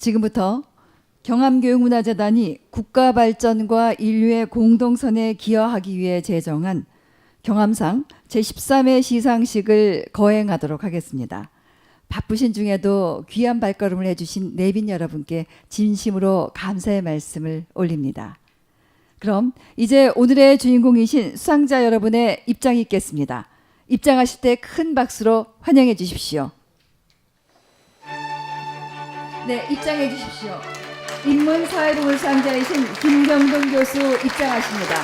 지금부터 경암교육문화재단이 국가 발전과 인류의 공동선에 기여하기 위해 제정한 경암상 제13회 시상식을 거행하도록 하겠습니다. 바쁘신 중에도 귀한 발걸음을 해주신 내빈 여러분께 진심으로 감사의 말씀을 올립니다. 그럼 이제 오늘의 주인공이신 수상자 여러분의 입장이 있겠습니다. 입장하실 때 큰 박수로 환영해 주십시오. 네, 입장해 주십시오. 인문사회부문 수상자이신 김경돈 교수 입장하십니다.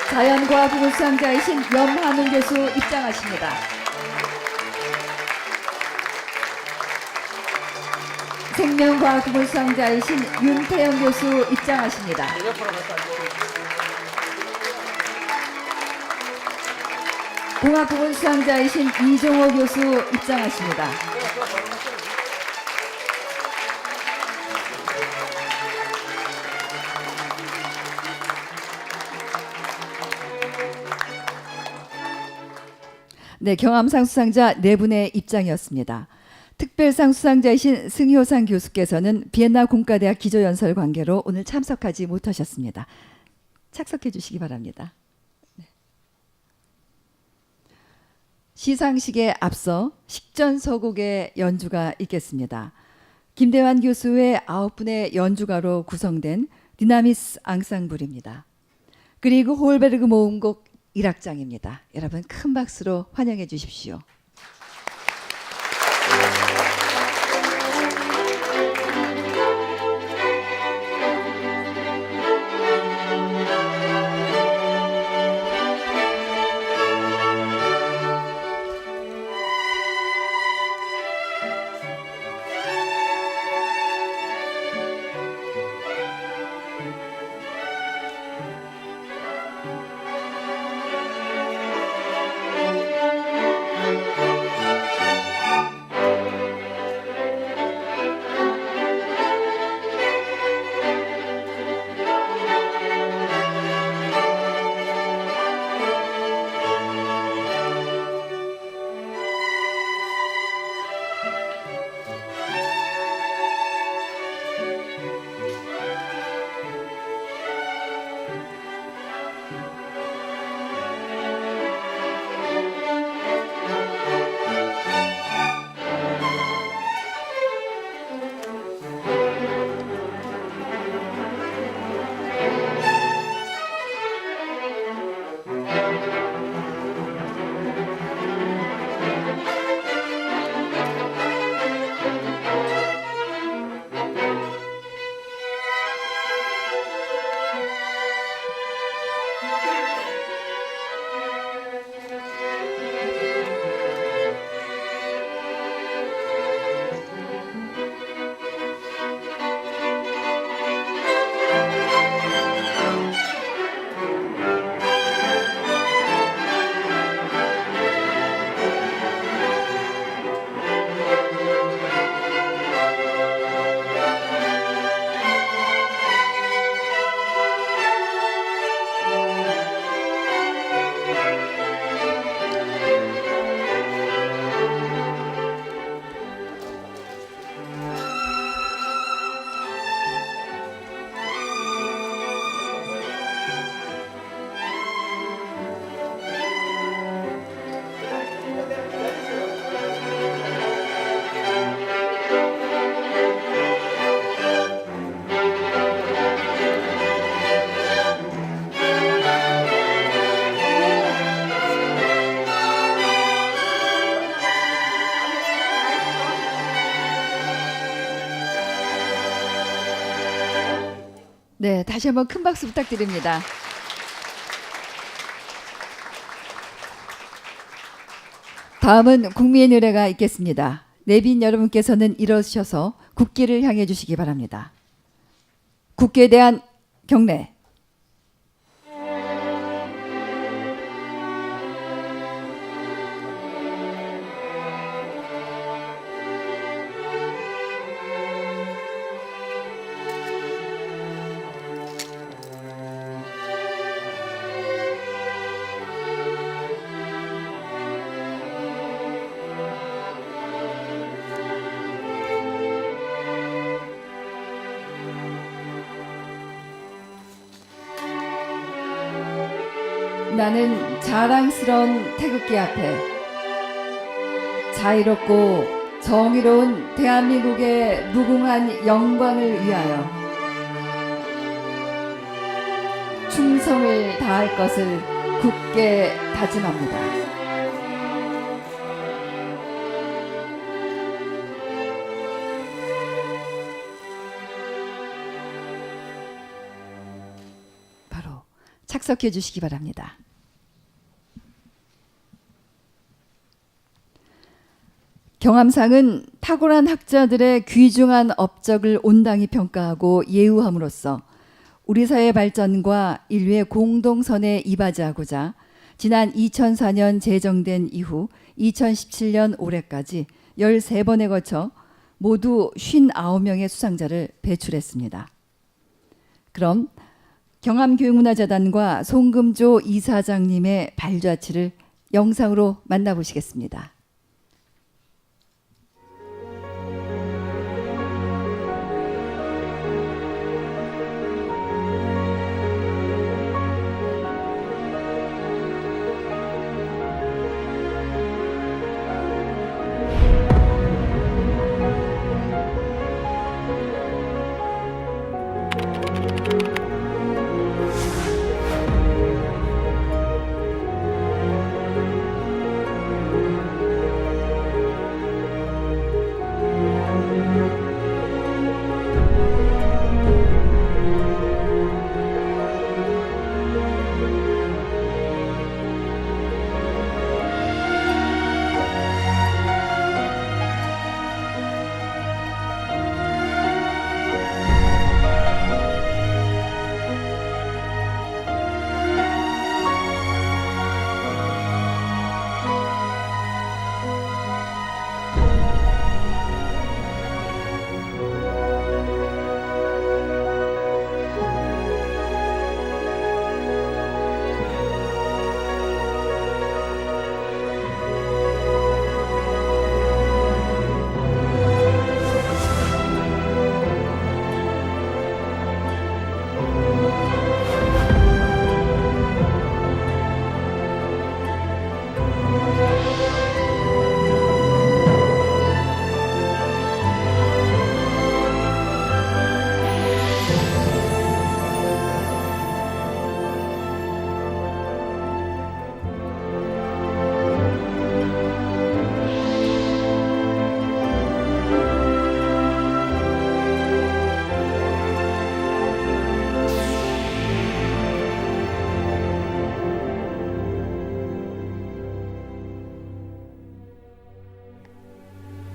자연과학부문 수상자이신 염한웅 교수 입장하십니다. 생명과학부문 수상자이신 윤태영 교수 입장하십니다. 공학부문 수상자이신 이종호 교수 입장하십니다. 네, 경암상 수상자 4분의 입장이었습니다. 특별상 수상자이신 승효상 교수께서는 비엔나 공과대학 기조연설 관계로 오늘 참석하지 못하셨습니다. 착석해 주시기 바랍니다. 네. 시상식에 앞서 식전서곡의 연주가 있겠습니다. 김대환 교수의 9분의 연주가로 구성된 디나미스 앙상블입니다. 그리고 홀베르그 모음곡 1악장입니다. 여러분 큰 박수로 환영해 주십시오. 네, 다시 한번 큰 박수 부탁드립니다. 다음은 국민의 노래가 있겠습니다. 내빈 여러분께서는 일어서셔서 국기를 향해 주시기 바랍니다. 국기에 대한 경례. 나는 자랑스러운 태극기 앞에 자유롭고 정의로운 대한민국의 무궁한 영광을 위하여 충성을 다할 것을 굳게 다짐합니다. 바로 착석해 주시기 바랍니다. 경암상은 탁월한 학자들의 귀중한 업적을 온당히 평가하고 예우함으로써 우리 사회 발전과 인류의 공동선에 이바지하고자 지난 2004년 제정된 이후 2017년 올해까지 13번에 거쳐 모두 59명의 수상자를 배출했습니다. 그럼 경암교육문화재단과 송금조 이사장님의 발자취를 영상으로 만나보시겠습니다.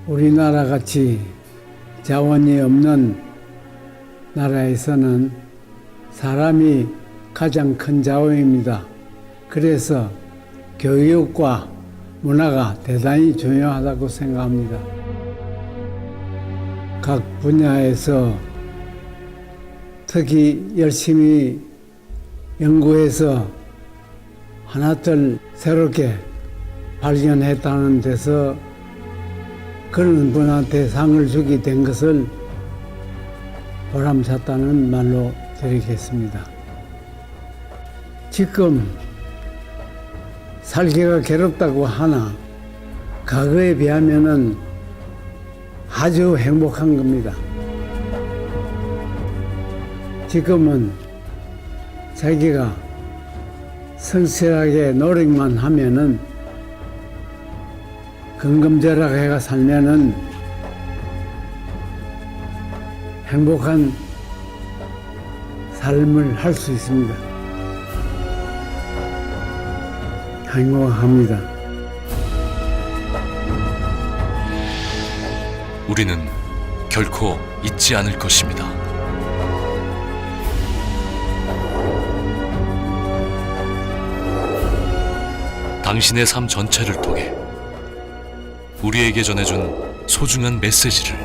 우리나라 같이 자원이 없는 나라에서는 사람이 가장 큰 자원입니다. 그래서 교육과 문화가 대단히 중요하다고 생각합니다. 각 분야에서 특히 열심히 연구해서 하나둘 새롭게 발견했다는 데서 그런 분한테 상을 주게 된 것을 보람찼다는 말로 드리겠습니다. 지금 살기가 괴롭다고 하나 과거에 비하면은 아주 행복한 겁니다. 지금은 자기가 성실하게 노력만 하면은 근검절약해가 살면은 행복한 삶을 할 수 있습니다. 행복합니다. 우리는 결코 잊지 않을 것입니다. 당신의 삶 전체를 통해 우리에게 전해준 소중한 메시지를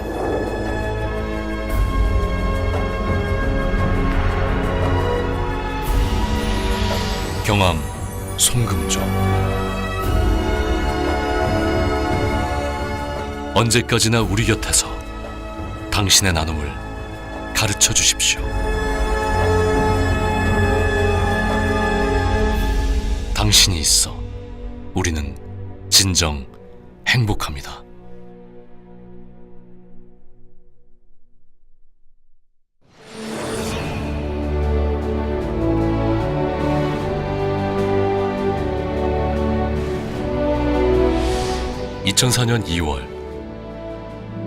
경암 송금조. 언제까지나 우리 곁에서 당신의 나눔을 가르쳐 주십시오. 당신이 있어 우리는 진정 행복합니다. (2004년 2월)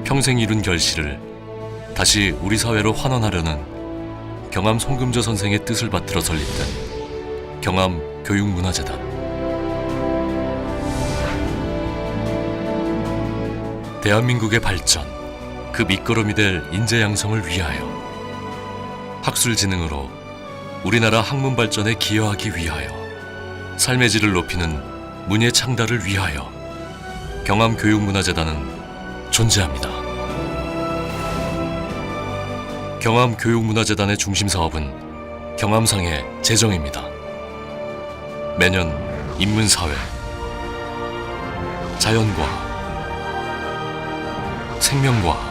평생 이룬 결실을 다시 우리 사회로 환원하려는 경암 송금조 선생의 뜻을 받들어 설립된 경암 교육문화재단. 대한민국의 발전, 그 밑거름이 될 인재 양성을 위하여, 학술진흥으로 우리나라 학문 발전에 기여하기 위하여, 삶의 질을 높이는 문예 창달을 위하여 경암 교육문화재단은 존재합니다. 경암 교육문화재단의 중심 사업은 경암상의 제정입니다. 매년 인문사회, 자연과학, 생명과학,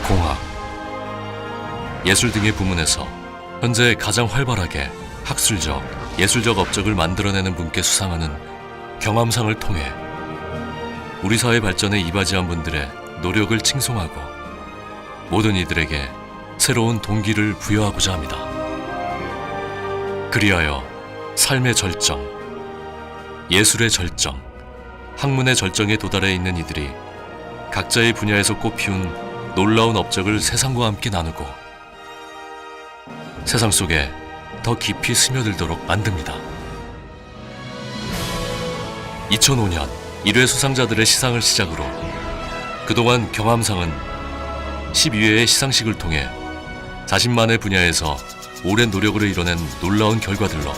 공학, 예술 등의 부문에서 현재 가장 활발하게 학술적, 예술적 업적을 만들어내는 분께 수상하는 경암상을 통해 우리 사회 발전에 이바지한 분들의 노력을 칭송하고 모든 이들에게 새로운 동기를 부여하고자 합니다. 그리하여 삶의 절정, 예술의 절정, 학문의 절정에 도달해 있는 이들이 각자의 분야에서 꽃피운 놀라운 업적을 세상과 함께 나누고 세상 속에 더 깊이 스며들도록 만듭니다. 2005년 1회 수상자들의 시상을 시작으로 그동안 경암상은 12회의 시상식을 통해 자신만의 분야에서 오랜 노력으로 이뤄낸 놀라운 결과들로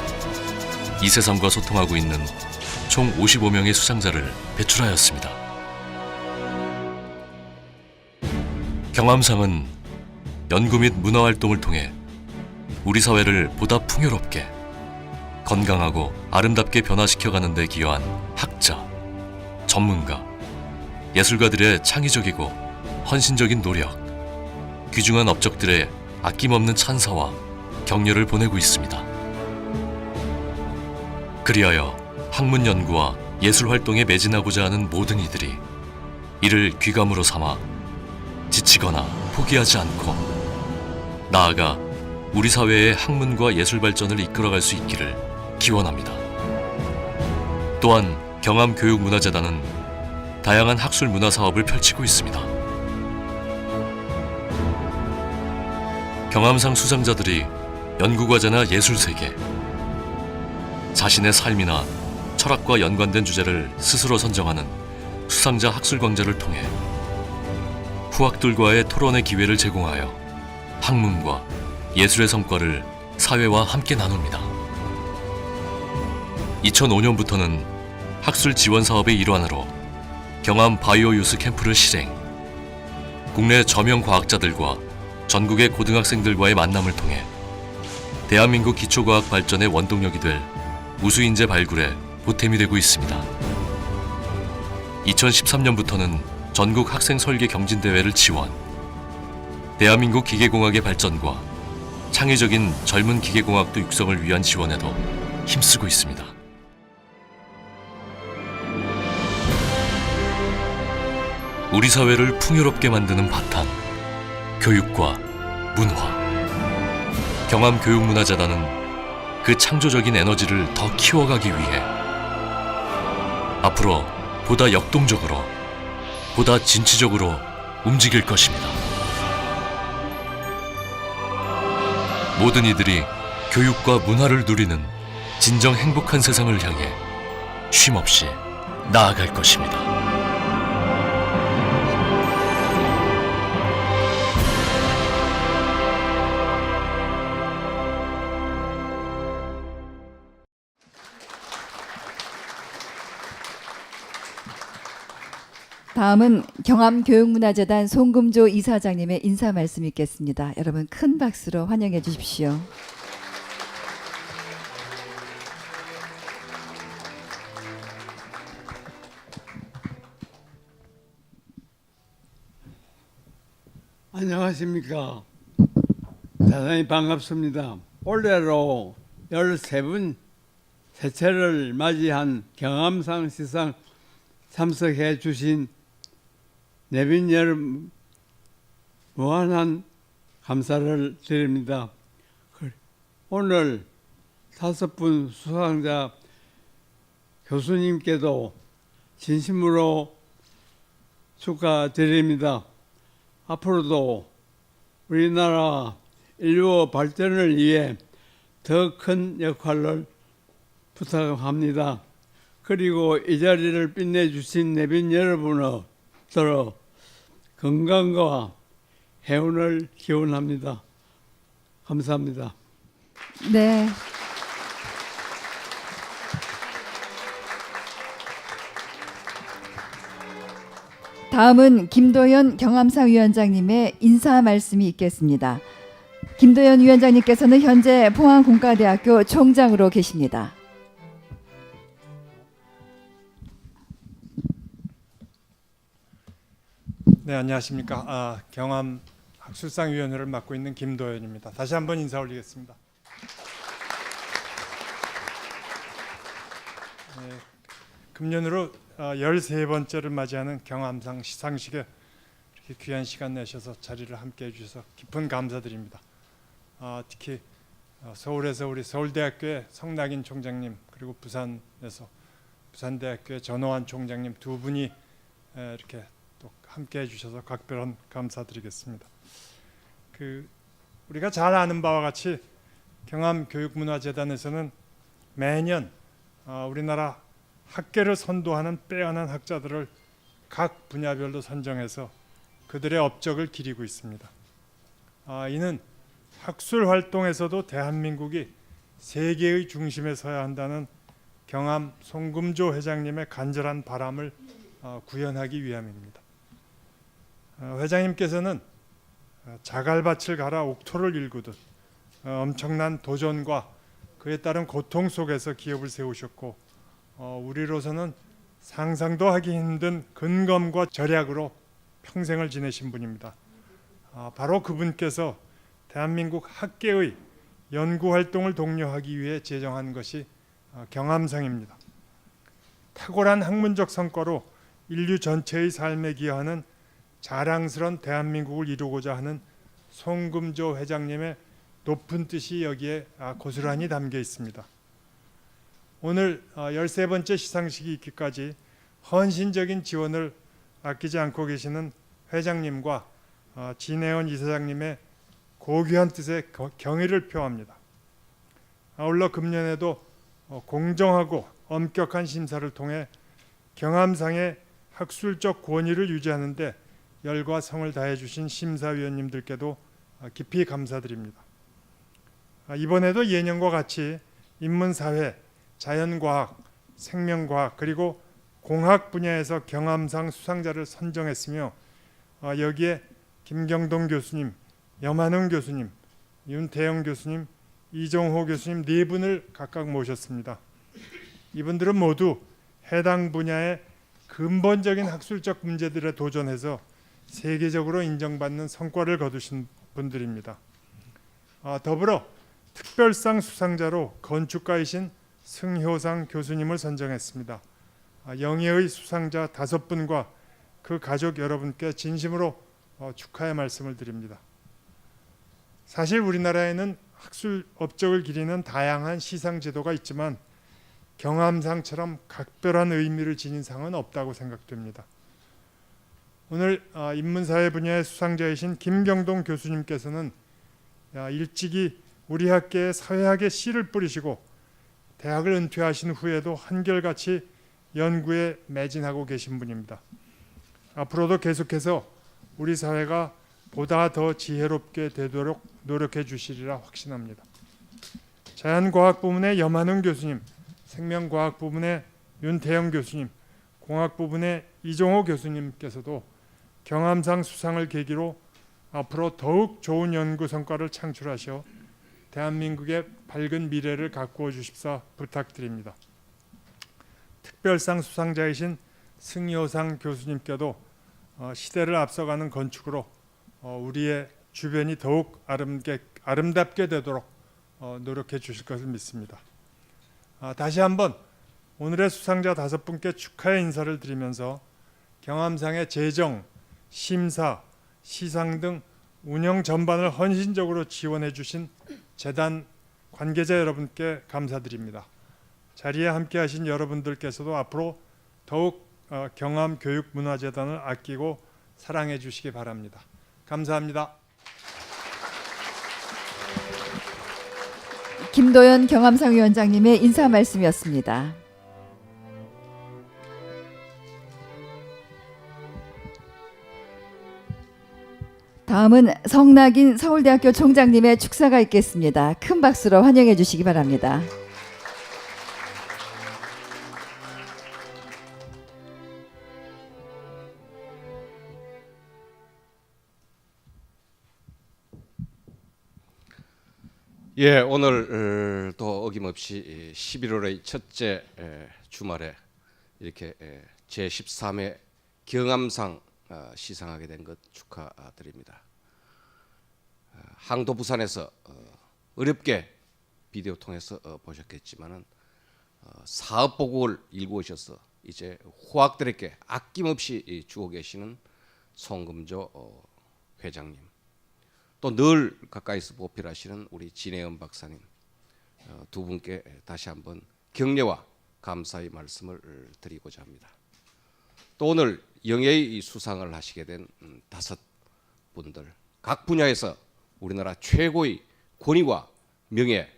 이 세상과 소통하고 있는 총 55명의 수상자를 배출하였습니다. 경암상은 연구 및 문화활동을 통해 우리 사회를 보다 풍요롭게, 건강하고 아름답게 변화시켜가는 데 기여한 학자, 전문가, 예술가들의 창의적이고 헌신적인 노력, 귀중한 업적들의 아낌없는 찬사와 격려를 보내고 있습니다. 그리하여 학문 연구와 예술 활동에 매진하고자 하는 모든 이들이 이를 귀감으로 삼아 지치거나 포기하지 않고 나아가 우리 사회의 학문과 예술 발전을 이끌어갈 수 있기를 기원합니다. 또한 경암교육문화재단은 다양한 학술 문화 사업을 펼치고 있습니다. 경암상 수상자들이 연구과제나 예술세계, 자신의 삶이나 철학과 연관된 주제를 스스로 선정하는 수상자 학술광제를 통해 후학들과의 토론의 기회를 제공하여 학문과 예술의 성과를 사회와 함께 나눕니다. 2005년부터는 학술 지원 사업의 일환으로 경암 바이오 유스 캠프를 실행, 국내 저명 과학자들과 전국의 고등학생들과의 만남을 통해 대한민국 기초과학 발전의 원동력이 될 우수인재 발굴에 보탬이 되고 있습니다. 2013년부터는 전국 학생 설계 경진대회를 지원, 대한민국 기계공학의 발전과 창의적인 젊은 기계공학도 육성을 위한 지원에도 힘쓰고 있습니다. 우리 사회를 풍요롭게 만드는 바탕, 교육과 문화. 경암교육문화재단은 그 창조적인 에너지를 더 키워가기 위해 앞으로 보다 역동적으로, 보다 진취적으로 움직일 것입니다. 모든 이들이 교육과 문화를 누리는 진정 행복한 세상을 향해 쉼없이 나아갈 것입니다. 다음은 경암교육문화재단 송금조 이사장님의 인사 말씀 있겠습니다. 여러분 큰 박수로 환영해 주십시오. 안녕하십니까. 대단히 반갑습니다. 올해로 13분 새해를 맞이한 경암상 시상 참석해 주신 내빈 여러분 무한한 감사를 드립니다. 오늘 5분 수상자 교수님께도 진심으로 축하드립니다. 앞으로도 우리나라 인류 발전을 위해 더 큰 역할을 부탁합니다. 그리고 이 자리를 빛내주신 내빈 여러분들의 건강과 행운을 기원합니다. 감사합니다. 네. 다음은 김도연 경암상 위원장님의 인사 말씀이 있겠습니다. 김도연 위원장님께서는 현재 포항공과대학교 총장으로 계십니다. 네, 안녕하십니까. 경암 학술상위원회를 맡고 있는 김도연입니다. 다시 한번 인사 올리겠습니다. 네, 금년으로 13번째를 맞이하는 경암상 시상식에 이렇게 귀한 시간 내셔서 자리를 함께 해주셔서 깊은 감사드립니다. 특히 서울에서 우리 서울대학교의 성낙인 총장님, 그리고 부산에서 부산대학교의 전호환 총장님 두 분이 이렇게 또 함께 해주셔서 각별한 감사드리겠습니다. 우리가 잘 아는 바와 같이 경암교육문화재단에서는 매년 우리나라 학계를 선도하는 빼어난 학자들을 각 분야별로 선정해서 그들의 업적을 기리고 있습니다. 이는 학술 활동에서도 대한민국이 세계의 중심에 서야 한다는 경암 송금조 회장님의 간절한 바람을 구현하기 위함입니다. 회장님께서는 자갈밭을 갈아 옥토를 일구듯 엄청난 도전과 그에 따른 고통 속에서 기업을 세우셨고, 우리로서는 상상도 하기 힘든 근검과 절약으로 평생을 지내신 분입니다. 바로 그분께서 대한민국 학계의 연구활동을 독려하기 위해 제정한 것이 경암상입니다. 탁월한 학문적 성과로 인류 전체의 삶에 기여하는 자랑스러운 대한민국을 이루고자 하는 송금조 회장님의 높은 뜻이 여기에 고스란히 담겨 있습니다. 오늘 13번째 시상식이 있기까지 헌신적인 지원을 아끼지 않고 계시는 회장님과 진혜원 이사장님의 고귀한 뜻에 경의를 표합니다. 아울러 금년에도 공정하고 엄격한 심사를 통해 경암상의 학술적 권위를 유지하는 데 열과 성을 다해 주신 심사위원님들께도 깊이 감사드립니다. 이번에도 예년과 같이 인문사회, 자연과학, 생명과학 그리고 공학 분야에서 경암상 수상자를 선정했으며, 여기에 김경동 교수님, 염한웅 교수님, 윤태영 교수님, 이종호 교수님 네 분을 각각 모셨습니다. 이분들은 모두 해당 분야의 근본적인 학술적 문제들에 도전해서 세계적으로 인정받는 성과를 거두신 분들입니다. 더불어 특별상 수상자로 건축가이신 승효상 교수님을 선정했습니다. 영예의 수상자 5분과 그 가족 여러분께 진심으로 축하의 말씀을 드립니다. 사실 우리나라에는 학술 업적을 기리는 다양한 시상 제도가 있지만 경암상처럼 각별한 의미를 지닌 상은 없다고 생각됩니다. 오늘 인문사회 분야의 수상자이신 김경동 교수님께서는 일찍이 우리 학계에 사회학의 씨를 뿌리시고 대학을 은퇴하신 후에도 한결같이 연구에 매진하고 계신 분입니다. 앞으로도 계속해서 우리 사회가 보다 더 지혜롭게 되도록 노력해 주시리라 확신합니다. 자연과학 부문의 염한웅 교수님, 생명과학 부문의 윤태영 교수님, 공학 부문의 이종호 교수님께서도 경암상 수상을 계기로 앞으로 더욱 좋은 연구 성과를 창출하셔 대한민국의 밝은 미래를 가꾸어 주십사 부탁드립니다. 특별상 수상자이신 승효상 교수님께도 시대를 앞서가는 건축으로 우리의 주변이 더욱 아름답게 되도록 노력해 주실 것을 믿습니다. 다시 한번 오늘의 수상자 5분께 축하의 인사를 드리면서 경암상의 재정, 심사, 시상 등 운영 전반을 헌신적으로 지원해 주신 재단 관계자 여러분께 감사드립니다. 자리에 함께하신 여러분들께서도 앞으로 더욱 경암교육문화재단을 아끼고 사랑해 주시기 바랍니다. 감사합니다. 김도연 경암상 위원장님의 인사 말씀이었습니다. 다음은 성낙인 서울대학교 총장님의 축사가 있겠습니다. 큰 박수로 환영해 주시기 바랍니다. 예, 오늘 또 어김없이 11월의 첫째 주말에 이렇게 제13회 경암상 시상하게 된 것 축하드립니다. 항도 부산에서 어렵게 비디오 통해서 보셨겠지만은 사업 보고를 일구셔서 이제 후학들에게 아낌없이 주고 계시는 송금조 회장님, 또 늘 가까이서 보필하시는 우리 진혜연 박사님 두 분께 다시 한번 격려와 감사의 말씀을 드리고자 합니다. 또 오늘 영예의 수상을 하시게 된 5분들, 각 분야에서 우리나라 최고의 권위와 명예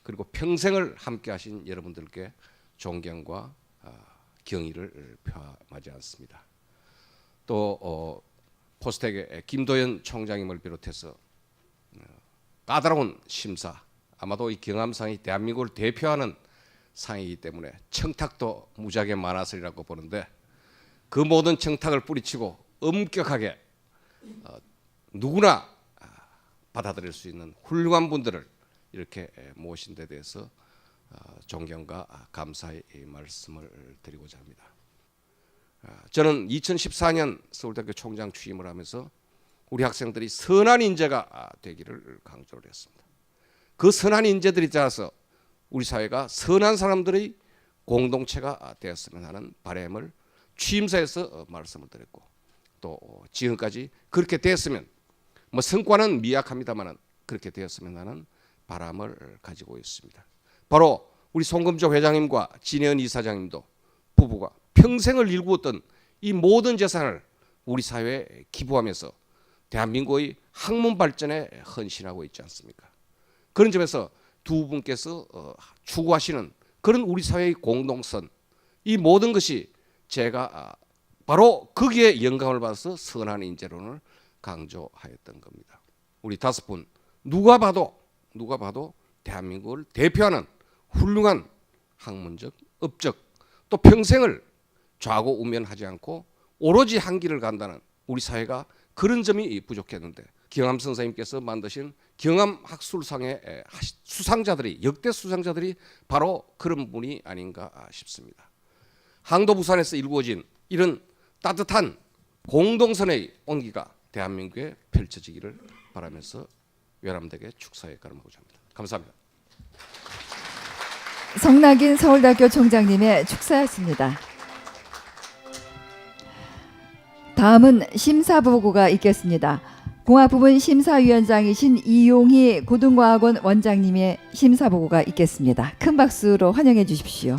그리고 평생을 함께하신 여러분들께 존경과 경의를 표하지 않습니다. 또 포스텍의 김도연 총장님을 비롯해서 까다로운 심사, 아마도 이 경암상이 대한민국을 대표하는 상이기 때문에 청탁도 무지하게 많았으리라고 보는데 그 모든 청탁을 뿌리치고 엄격하게 누구나 받아들일 수 있는 훌륭한 분들을 이렇게 모신 데 대해서 존경과 감사의 말씀을 드리고자 합니다. 저는 2014년 서울대학교 총장 취임을 하면서 우리 학생들이 선한 인재가 되기를 강조를 했습니다. 그 선한 인재들이 자라서 우리 사회가 선한 사람들의 공동체가 되었으면 하는 바람을 취임사에서 말씀을 드렸고, 또 지금까지 그렇게 되었으면 뭐 성과는 미약합니다만은 그렇게 되었으면 하는 바람을 가지고 있습니다. 바로 우리 송금조 회장님과 진혜연 이사장님도 부부가 평생을 일구었던 이 모든 재산을 우리 사회에 기부하면서 대한민국의 학문 발전에 헌신하고 있지 않습니까? 그런 점에서 두 분께서 추구하시는 그런 우리 사회의 공동선, 이 모든 것이 제가 바로 거기에 영감을 받아서 선한 인재론을 강조하였던 겁니다. 우리 5분 누가 봐도 대한민국을 대표하는 훌륭한 학문적, 업적, 또 평생을 좌고우면하지 않고 오로지 한 길을 간다는 우리 사회가 그런 점이 부족했는데 경암 선생님께서 만드신 경암학술상의 수상자들이, 역대 수상자들이 바로 그런 분이 아닌가 싶습니다. 항도 부산에서 일구어진 이런 따뜻한 공동선의 온기가 대한민국에 펼쳐지기를 바라면서 외람되게 축사에 가름하고자 합니다. 감사합니다. 성낙인 서울대학교 총장님의 축사였습니다. 다음은 심사보고가 있겠습니다. 공학부문 심사위원장이신 이용희 고등과학원 원장님의 심사보고가 있겠습니다. 큰 박수로 환영해 주십시오.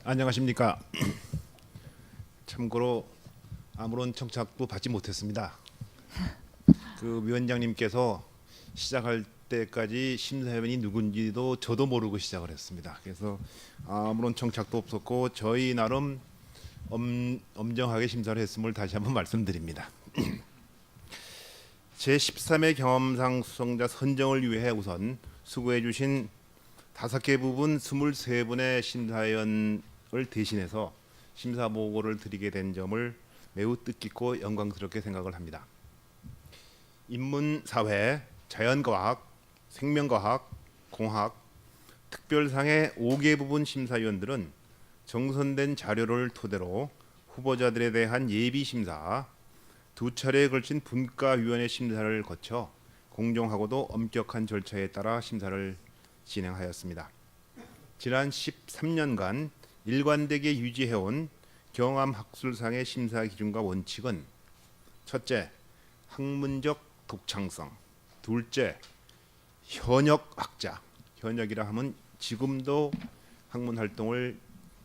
안녕하십니까. 참고로 아무런 청탁도 받지 못했습니다. 그 위원장님께서 시작할 때까지 심사위원이 누군지도 저도 모르고 시작을 했습니다. 그래서 아무런 청탁도 없었고 저희 나름 엄정하게 심사를 했음을 다시 한번 말씀드립니다. 제13회 경험상 수상자 선정을 위해 우선 수고해 주신 5개 부분 23분의 심사위원을 대신해서 심사 보고를 드리게 된 점을 매우 뜻깊고 영광스럽게 생각을 합니다. 인문사회, 자연과학, 생명과학, 공학, 특별상의 5개 부분 심사위원들은 정선된 자료를 토대로 후보자들에 대한 예비심사, 2차례에 걸친 분과위원회 심사를 거쳐 공정하고도 엄격한 절차에 따라 심사를 진행하였습니다. 지난 13년간 일관되게 유지해온 경암학술상의 심사 기준과 원칙은 첫째, 학문적 독창성, 둘째, 현역 학자, 현역이라 하면 지금도 학문 활동을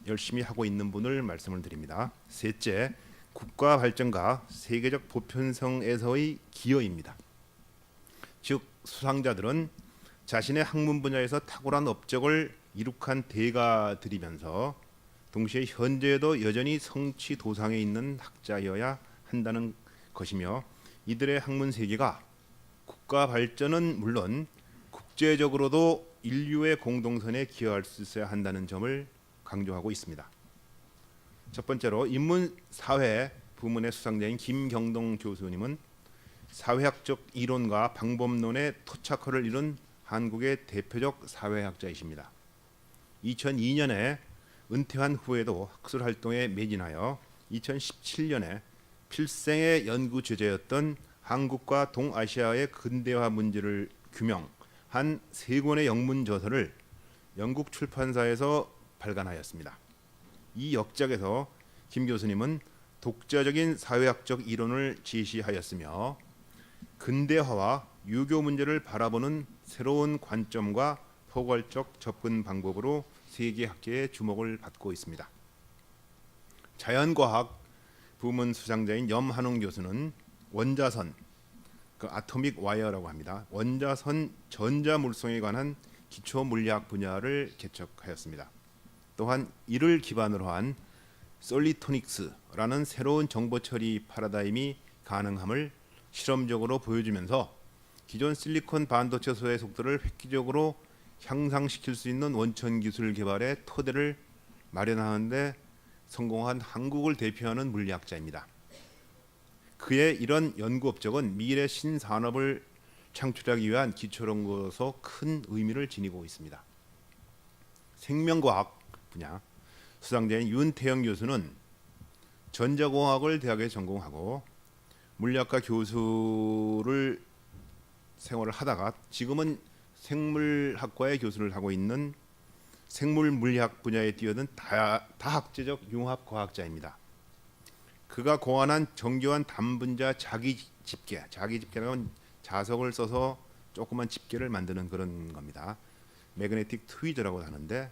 열심히 하고 있는 분을 말씀을 드립니다. 셋째, 국가 발전과 세계적 보편성에서의 기여입니다. 즉 수상자들은 자신의 학문 분야에서 탁월한 업적을 이룩한 대가들이면서 동시에 현재에도 여전히 성취 도상에 있는 학자여야 한다는 것이며, 이들의 학문 세계가 국가 발전은 물론 국제적으로도 인류의 공동선에 기여할 수 있어야 한다는 점을 강조하고 있습니다. 첫 번째로 인문사회 부문의 수상자인 김경동 교수님은 사회학적 이론과 방법론의 토착화를 이룬 한국의 대표적 사회학자이십니다. 2002년에 은퇴한 후에도 학술 활동에 매진하여 2017년에 필생의 연구 주제였던 한국과 동아시아의 근대화 문제를 규명한 3권의 영문 저서를 영국 출판사에서 발간하였습니다. 이 역작에서 김 교수님은 독자적인 사회학적 이론을 제시하였으며 근대화와 유교 문제를 바라보는 새로운 관점과 포괄적 접근 방법으로 세계학계의 주목을 받고 있습니다. 자연과학 부문 수상자인 염한웅 교수는 원자선, 아토믹 와이어라고 합니다. 원자선 전자물성에 관한 기초 물리학 분야를 개척하였습니다. 또한 이를 기반으로 한 솔리토닉스라는 새로운 정보 처리 파라다임이 가능함을 실험적으로 보여주면서 기존 실리콘 반도체 소의 속도를 획기적으로 향상시킬 수 있는 원천 기술 개발의 토대를 마련하는 데 성공한 한국을 대표하는 물리학자입니다. 그의 이런 연구 업적은 미래 신산업을 창출하기 위한 기초연구로서 큰 의미를 지니고 있습니다. 생명과학 분야 수상자인 윤태영 교수는 전자공학을 대학에 전공하고 물리학과 교수를 생활을 하다가 지금은 생물학과의 교수를 하고 있는 생물물리학 분야에 뛰어든 다학제적 융합과학자입니다. 그가 고안한 정교한 단분자 자기집계는 자석을 써서 조그만 집게를 만드는 그런 겁니다. 매그네틱 트위저라고 하는데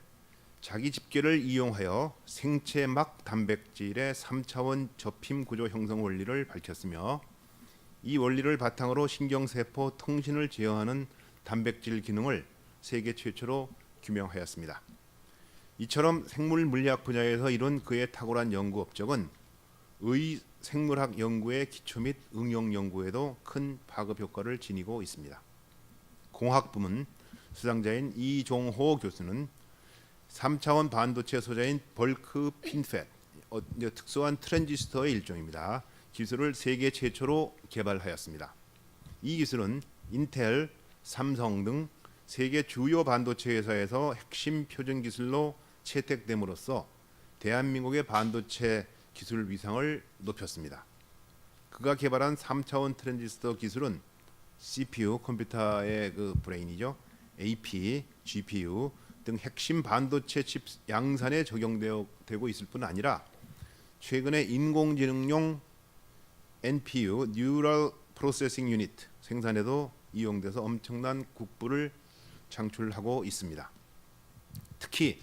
자기집계를 이용하여 생체막 단백질의 3차원 접힘 구조 형성 원리를 밝혔으며 이 원리를 바탕으로 신경세포 통신을 제어하는 단백질 기능을 세계 최초로 규명하였습니다. 이처럼 생물물리학 분야에서 이룬 그의 탁월한 연구 업적은 의생물학 연구의 기초 및 응용 연구에도 큰 파급 효과를 지니고 있습니다. 공학 부문 수상자인 이종호 교수는 3차원 반도체 소자인 벌크 핀팻, 특수한 트랜지스터의 일종입니다. 기술을 세계 최초로 개발하였습니다. 이 기술은 인텔, 삼성 등 세계 주요 반도체 회사에서 핵심 표준 기술로 채택됨으로써 대한민국의 반도체 기술 위상을 높였습니다. 그가 개발한 3차원 트랜지스터 기술은 CPU, 컴퓨터의 그 브레인이죠. AP, GPU 등 핵심 반도체 칩 양산에 적용되고 있을 뿐 아니라 최근에 인공지능용 NPU, Neural Processing Unit 생산에도 이용돼서 엄청난 국부를 창출하고 있습니다. 특히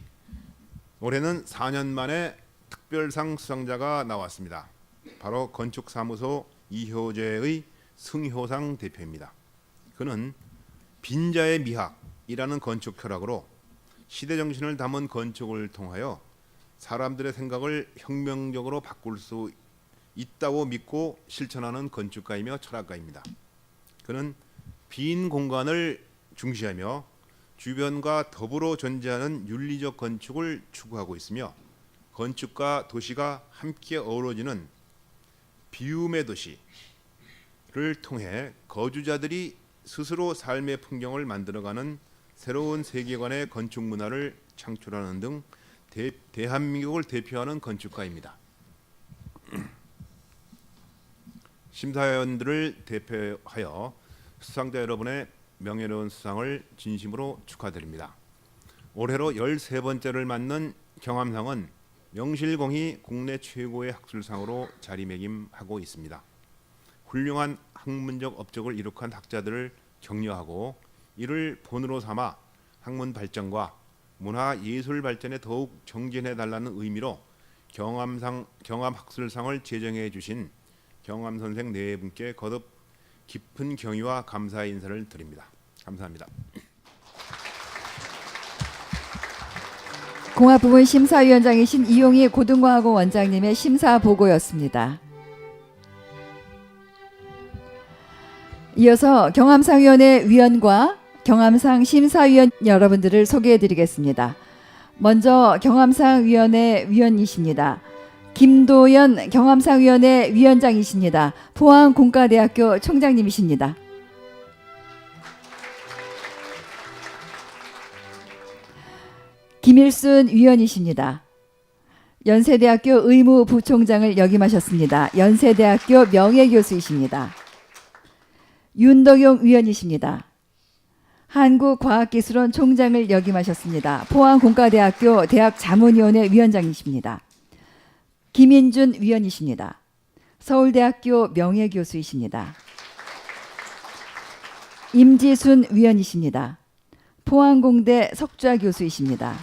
올해는 4년 만에 특별상 수상자가 나왔습니다. 바로 건축사무소 이효재의 승효상 대표입니다. 그는 빈자의 미학이라는 건축 철학으로 시대 정신을 담은 건축을 통하여 사람들의 생각을 혁명적으로 바꿀 수 있다고 믿고 실천하는 건축가이며 철학가입니다. 그는 빈 공간을 중시하며 주변과 더불어 존재하는 윤리적 건축을 추구하고 있으며 건축과 도시가 함께 어우러지는 비움의 도시를 통해 거주자들이 스스로 삶의 풍경을 만들어가는 새로운 세계관의 건축 문화를 창출하는 등 대한민국을 대표하는 건축가입니다. 심사위원들을 대표하여 수상자 여러분의 명예로운 수상을 진심으로 축하드립니다. 올해로 13번째를 맞는 경암상은 명실공히 국내 최고의 학술상으로 자리매김하고 있습니다. 훌륭한 학문적 업적을 이룩한 학자들을 격려하고 이를 본으로 삼아 학문 발전과 문화 예술 발전에 더욱 정진해 달라는 의미로 경암학술상을 제정해 주신 경암 선생 네 분께 거듭 깊은 경의와 감사의 인사를 드립니다. 감사합니다. 공학부문 심사위원장이신 이용희 고등과학원 원장님의 심사 보고였습니다. 이어서 경암상위원회 위원과 경암상 심사위원 여러분들을 소개해드리겠습니다. 먼저 경암상위원회 위원이십니다. 김도연 경암상위원회 위원장이십니다. 포항공과대학교 총장님이십니다. 김일순 위원이십니다. 연세대학교 의무부총장을 역임하셨습니다. 연세대학교 명예교수이십니다. 윤덕용 위원이십니다. 한국과학기술원 총장을 역임하셨습니다. 포항공과대학교 대학자문위원회 위원장이십니다. 김인준 위원이십니다. 서울대학교 명예교수이십니다. 임지순 위원이십니다. 포항공대 석좌 교수이십니다.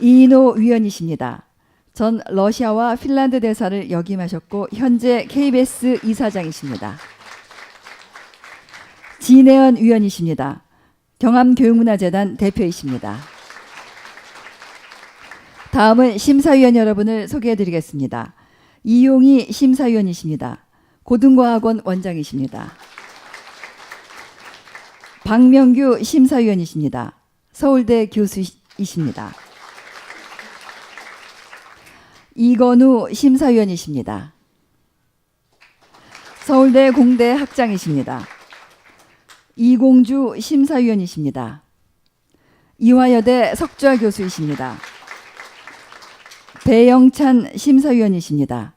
이인호 위원이십니다. 전 러시아와 핀란드 대사를 역임하셨고 현재 KBS 이사장이십니다. 진혜연 위원이십니다. 경암교육문화재단 대표이십니다. 다음은 심사위원 여러분을 소개해드리겠습니다. 이용희 심사위원이십니다. 고등과학원 원장이십니다. 박명규 심사위원이십니다. 서울대 교수이십니다. 이건우 심사위원이십니다. 서울대 공대 학장이십니다. 이공주 심사위원이십니다. 이화여대 석좌 교수이십니다. 배영찬 심사위원이십니다.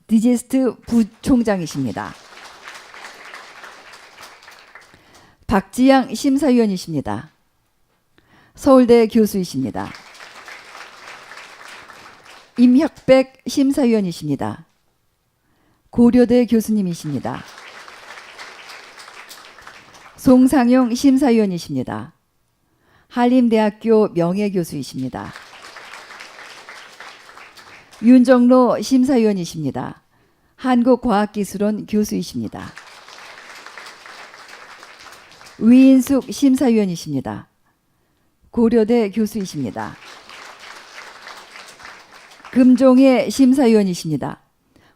디지스트 부총장이십니다. 박지양 심사위원이십니다. 서울대 교수이십니다. 임혁백 심사위원이십니다. 고려대 교수님이십니다. 송상용 심사위원이십니다. 한림대학교 명예교수이십니다. 윤정로 심사위원이십니다. 한국과학기술원 교수이십니다. 위인숙 심사위원이십니다. 고려대 교수이십니다. 금종혜 심사위원이십니다.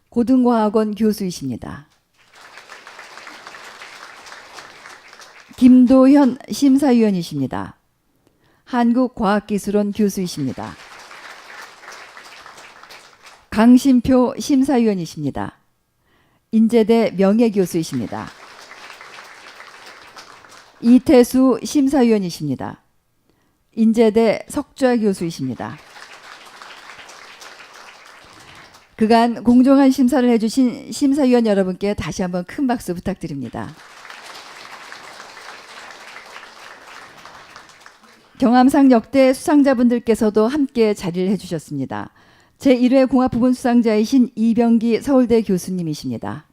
고등과학원 교수이십니다. 김도현 심사위원이십니다. 한국과학기술원 교수이십니다. 강신표 심사위원이십니다. 인제대 명예교수이십니다. 이태수 심사위원이십니다. 인제대 석좌 교수이십니다. 그간 공정한 심사를 해주신 심사위원 여러분께 다시 한번 큰 박수 부탁드립니다. 경암상 역대 수상자분들께서도 함께 자리를 해주셨습니다. 제1회 공학부문 수상자이신 이병기 서울대 교수님이십니다.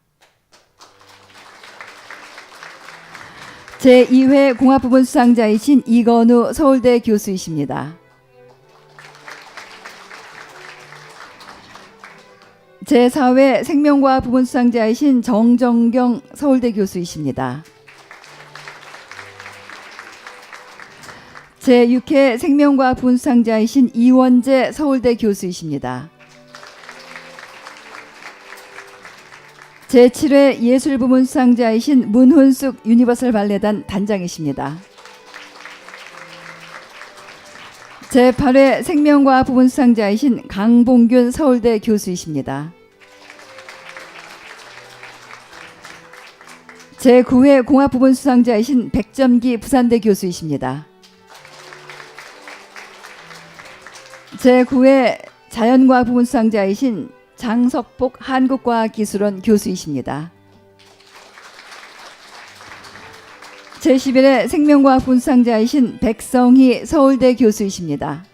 제2회 공학부문 수상자이신 이건우 서울대 교수이십니다. 제4회 생명과학 부문 수상자이신 정정경 서울대 교수이십니다. 제6회 생명과학 부문 수상자이신 이원재 서울대 교수이십니다. 제7회 예술부문 수상자이신 문훈숙 유니버설 발레단 단장이십니다. 제8회 생명과학 부문 수상자이신 강봉균 서울대 교수이십니다. 제9회 공학 부문 수상자이신 백점기 부산대 교수이십니다. 제9회 자연과학 부문 수상자이신 장석복 한국과학기술원 교수이십니다. 제11회 생명과학 본수상자이신 백성희 서울대 교수이십니다.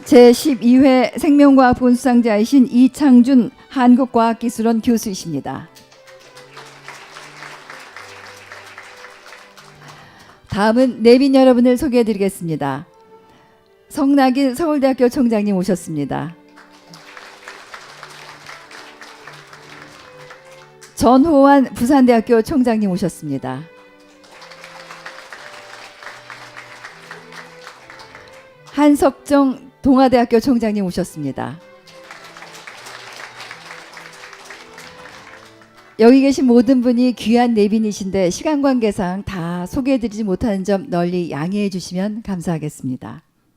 제12회 생명과학 본수상자이신 이창준 한국과학기술원 교수이십니다. 다음은 내빈 여러분을 소개해드리겠습니다. 성낙인 서울대학교 총장님 오셨습니다. 전호환 부산대학교 총장님 오셨습니다. 한석정 동아대학교 총장님 오셨습니다. 여기 계신 모든 분이 귀한 내빈이신데 시간 관계상 다 소개해드리지 못하는 점 널리 양해해 주시면 감사하겠습니다.